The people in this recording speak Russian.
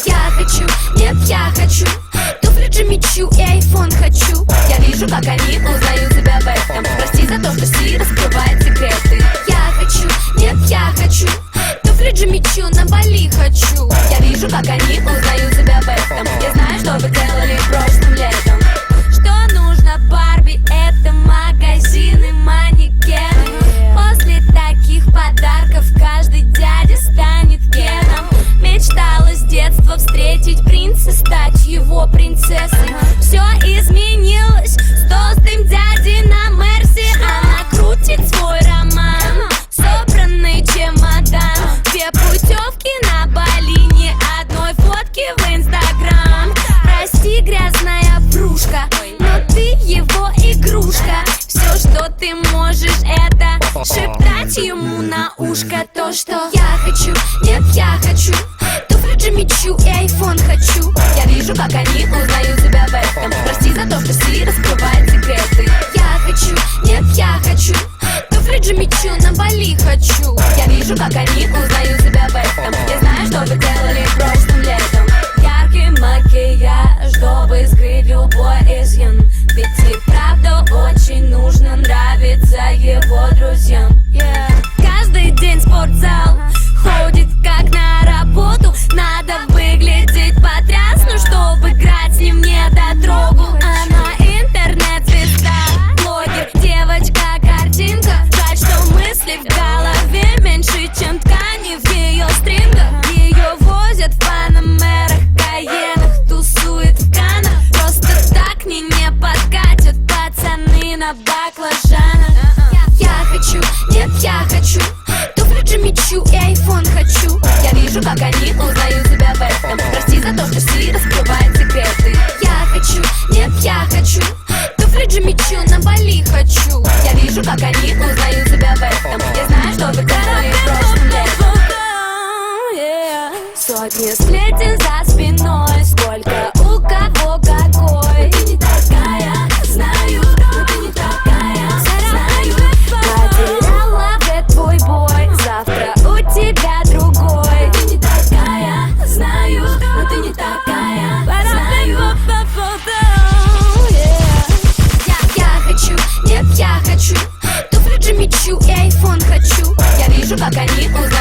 Я хочу, нет, я хочу туфли Джимми Чу и айфон хочу. Я вижу, как они узнают тебя в этом. Прости за то, что Си раскрывает секреты. Я хочу, нет, я хочу туфли Джимми Чу, на Бали хочу. Я вижу, как они узнают тебя в этом. Я знаю, что вы делали прошлым летом. Что нужно Барби, это магазины, манекены. После таких подарков каждый дядя станет Кеном. Мечтала с детства встретить принца, стать его принцессой. Все изменилось с толстым дядей на Мерсе. Она крутит свой роман, собранный чемодан. Две путевки на Бали, ни одной фотки в Инстаграм. Прости, грязная врушка, но ты его игрушка. Все, что ты можешь, это шептать ему на ушко то, что я хочу, нет, я хочу туфли Джимми Чу и айфон хочу. Я вижу, как они узнают тебя в этом. Прости за то, что Си раскрывает секреты. Я хочу, нет, я хочу туфли Джимми Чу, на Бали хочу. Я вижу, как они узнают тебя в этом. Я знаю, что вы делали прошлым летом. Яркий макияж, чтобы скрыть любой изъян. Ведь и правда очень нужно нравиться его друзьям. Каждый день спортзал, ходит как на работу. Надо выглядеть потрясно, чтобы играть с ним не дотрогу. Она интернет-звезда, блогер, девочка-картинка. Жаль, что мысли в голове меньше, чем ткани в ее стрингах. Ее возят в панамерах, каенах, тусует в Канах. Просто так не подкатят пацаны на баклажанах. Я хочу, нет, я хочу туфли Джимми Чу и айфон хочу. Я вижу, как они узнают тебя в этом. Прости за то, что Си раскрывает секреты. Я хочу, нет, я хочу туфли Джимми Чу, на Бали хочу. Я вижу, как они узнают тебя в этом. Я знаю, что вы делали прошлым летом. Сотни сплетен за спиной, сколько у кого какой. Ты не такая, знаю, но ты не такая, знаю. Потеряла в твой бой, завтра у тебя другой. Ты не такая, знаю, но ты не такая, знаю. Я хочу, нет, я хочу туфли Джимми Чу и айфон хочу. Я вижу, как они узнают